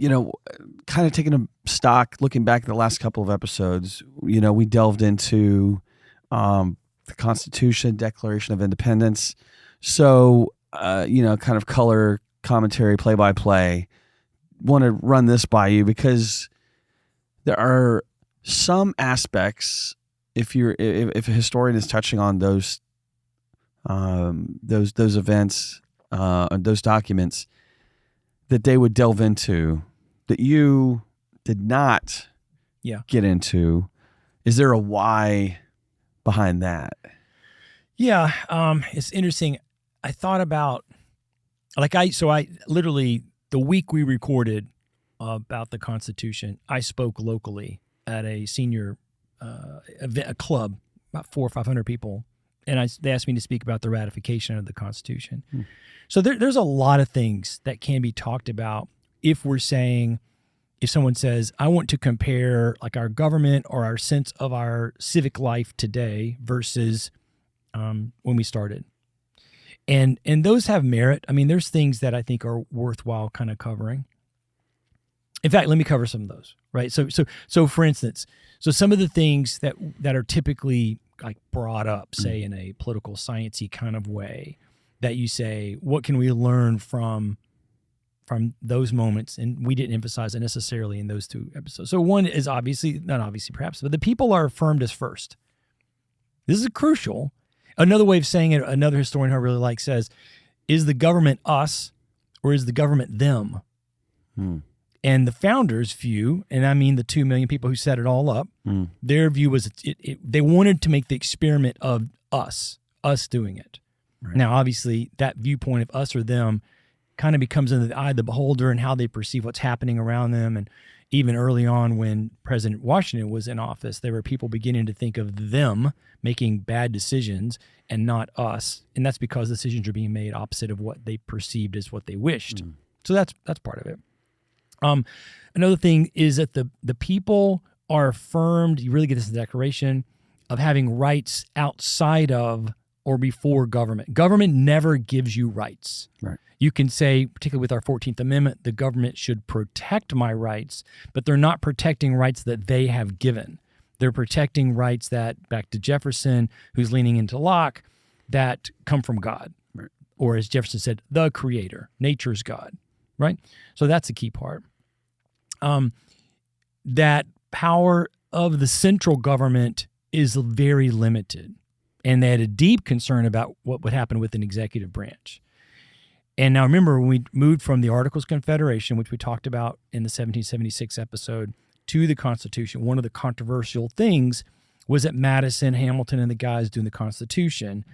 kind of taking a stock, looking back at the last couple of episodes, we delved into the Constitution, Declaration of Independence. So, kind of color commentary, play-by-play. Want to run this by you because there are some aspects, if a historian is touching on those events, those documents, that they would delve into that you did not get into. Is there a why behind that? Yeah, it's interesting. I thought about, I literally, the week we recorded about the Constitution, I spoke locally at a senior event, a club, about 400 or 500 people, and they asked me to speak about the ratification of the Constitution. So there's a lot of things that can be talked about if someone says, I want to compare like our government or our sense of our civic life today versus when we started. And those have merit. I mean, there's things that I think are worthwhile kind of covering. In fact, let me cover some of those, right? So for instance, some of the things that are typically like brought up, say in a political sciencey kind of way, that you say, what can we learn from those moments? And we didn't emphasize it necessarily in those two episodes. So one is not obviously perhaps, but the people are affirmed as first. This is crucial. Another way of saying it, another historian who I really like says, is the government us or is the government them? And the founders' view, and I mean the 2 million people who set it all up, their view was they wanted to make the experiment of us doing it. Right. Now, obviously, that viewpoint of us or them kind of becomes in the eye of the beholder and how they perceive what's happening around them. And even early on when President Washington was in office, there were people beginning to think of them making bad decisions and not us. And that's because decisions are being made opposite of what they perceived as what they wished. So that's part of it. Another thing is that the people are affirmed, you really get this in the Declaration, of having rights outside of or before government. Government never gives you rights. Right. You can say, particularly with our 14th Amendment, the government should protect my rights, but they're not protecting rights that they have given. They're protecting rights that, back to Jefferson, who's leaning into Locke, that come from God. Right. Or as Jefferson said, the Creator, nature's God, right? So that's a key part. That power of the central government is very limited. And they had a deep concern about what would happen with an executive branch. And now remember, when we moved from the Articles of Confederation, which we talked about in the 1776 episode, to the Constitution, one of the controversial things was that Madison, Hamilton, and the guys doing the Constitution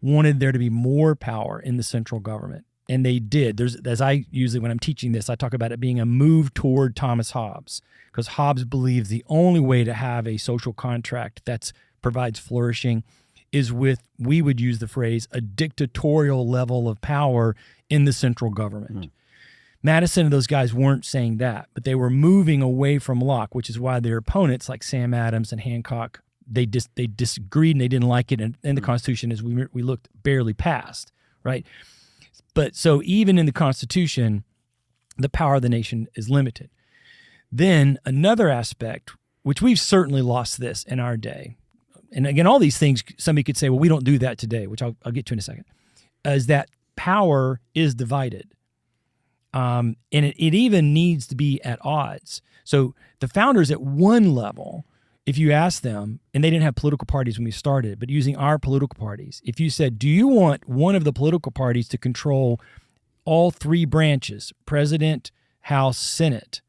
wanted there to be more power in the central government. And they did. As I usually, when I'm teaching this, I talk about it being a move toward Thomas Hobbes, because Hobbes believes the only way to have a social contract that provides flourishing is with, we would use the phrase, a dictatorial level of power in the central government. Madison and those guys weren't saying that, but they were moving away from Locke, which is why their opponents like Sam Adams and Hancock, they disagreed and they didn't like it. And the Constitution, as we looked, barely passed, right? But so even in the Constitution, the power of the nation is limited. Then another aspect, which we've certainly lost this in our day, and again, all these things, somebody could say, well, we don't do that today, which I'll get to in a second, is that power is divided. And it even needs to be at odds. So the founders at one level, if you ask them, and they didn't have political parties when we started, but using our political parties, if you said, do you want one of the political parties to control all three branches, president, House, Senate,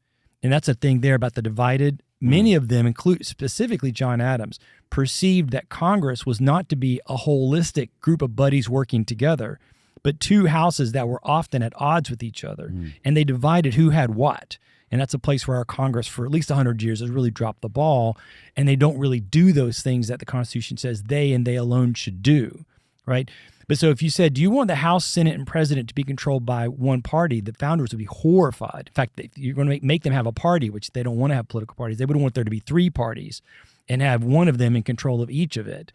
and that's a thing there about the divided, many of them, include specifically John Adams, perceived that Congress was not to be a holistic group of buddies working together, but two houses that were often at odds with each other. And they divided who had what. And that's a place where our Congress for at least 100 years has really dropped the ball, and they don't really do those things that the Constitution says they and they alone should do, right? But so if you said, do you want the House, Senate, and President to be controlled by one party, the founders would be horrified. In fact, if you're going to make them have a party, which they don't want to have political parties, they would want there to be three parties and have one of them in control of each of it.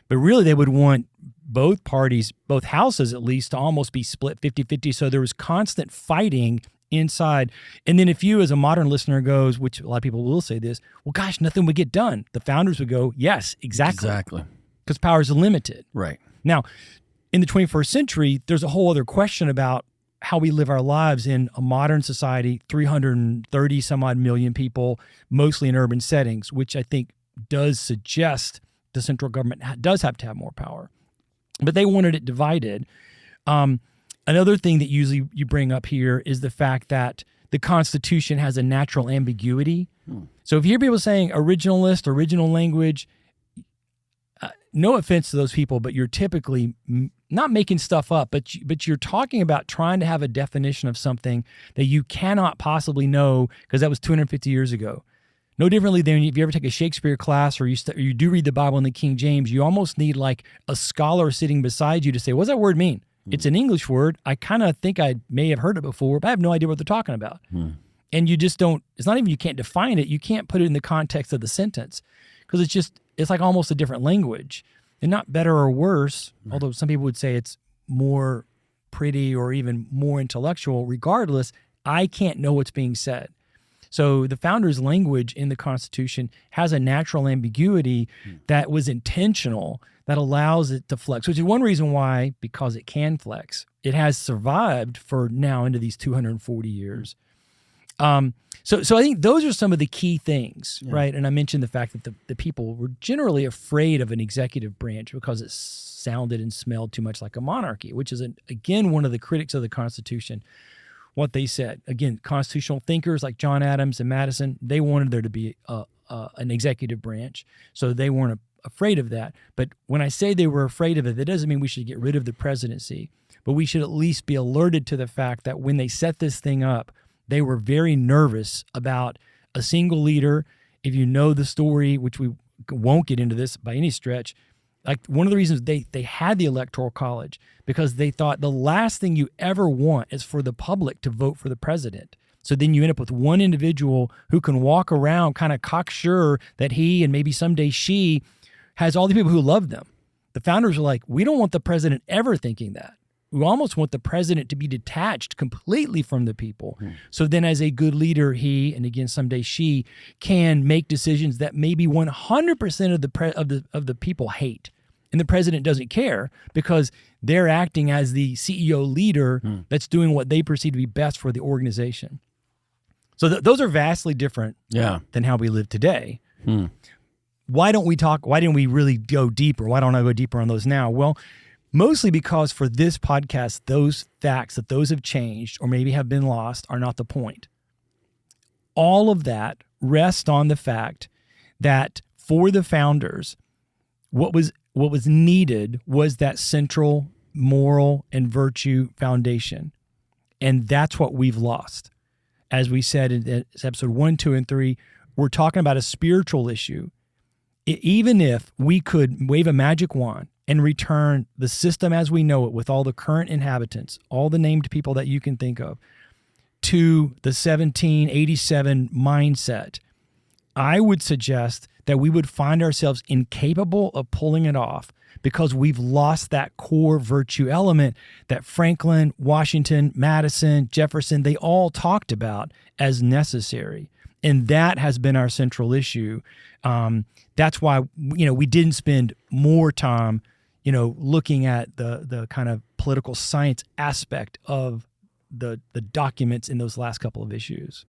But really, they would want both parties, both houses at least, to almost be split 50-50. So there was constant fighting inside. And then if you as a modern listener goes, which a lot of people will say this, well, gosh, nothing would get done. The founders would go, yes, exactly. Exactly. Because power is limited. Right. Now, in the 21st century, there's a whole other question about how we live our lives in a modern society, 330 some odd million people, mostly in urban settings, which I think does suggest the central government does have to have more power. But they wanted it divided. Another thing that usually you bring up here is the fact that the Constitution has a natural ambiguity. So if you hear people saying originalist, original language, no offense to those people, but you're typically not making stuff up, but you're talking about trying to have a definition of something that you cannot possibly know because that was 250 years ago. No differently than if you ever take a Shakespeare class or you do read the Bible in the King James, you almost need like a scholar sitting beside you to say, what does that word mean? It's an English word. I kind of think I may have heard it before, but I have no idea what they're talking about. And you just don't, it's not even you can't define it. You can't put it in the context of the sentence because it's like almost a different language. And not better or worse, although some people would say it's more pretty or even more intellectual. Regardless, I can't know what's being said. So the founders' language in the Constitution has a natural ambiguity that was intentional, that allows it to flex, which is one reason why, because it can flex, it has survived for now into these 240 years. So I think those are some of the key things, right? And I mentioned the fact that the people were generally afraid of an executive branch because it sounded and smelled too much like a monarchy, which is, again, one of the critics of the Constitution. What they said, again, constitutional thinkers like John Adams and Madison, they wanted there to be an executive branch, so they weren't afraid of that. But when I say they were afraid of it, that doesn't mean we should get rid of the presidency, but we should at least be alerted to the fact that when they set this thing up, they were very nervous about a single leader. If you know the story, which we won't get into this by any stretch, like one of the reasons they had the Electoral College, because they thought the last thing you ever want is for the public to vote for the president. So then you end up with one individual who can walk around kind of cocksure that he and maybe someday she has all the people who love them. The founders were like, we don't want the president ever thinking that. We almost want the president to be detached completely from the people. So then as a good leader, he, and again, someday she, can make decisions that maybe 100% of the people hate. And the president doesn't care because they're acting as the CEO leader that's doing what they perceive to be best for the organization. So those are vastly different than how we live today. Why didn't we really go deeper? Why don't I go deeper on those now? Well, mostly because for this podcast, those facts that those have changed or maybe have been lost are not the point. All of that rests on the fact that for the founders, what was needed was that central moral and virtue foundation. And that's what we've lost. As we said in episode 1, 2, and 3, we're talking about a spiritual issue. Even if we could wave a magic wand and return the system as we know it with all the current inhabitants, all the named people that you can think of, to the 1787 mindset, I would suggest that we would find ourselves incapable of pulling it off because we've lost that core virtue element that Franklin, Washington, Madison, Jefferson, they all talked about as necessary. And that has been our central issue. That's why, we didn't spend more time, looking at the kind of political science aspect of the documents in those last couple of issues.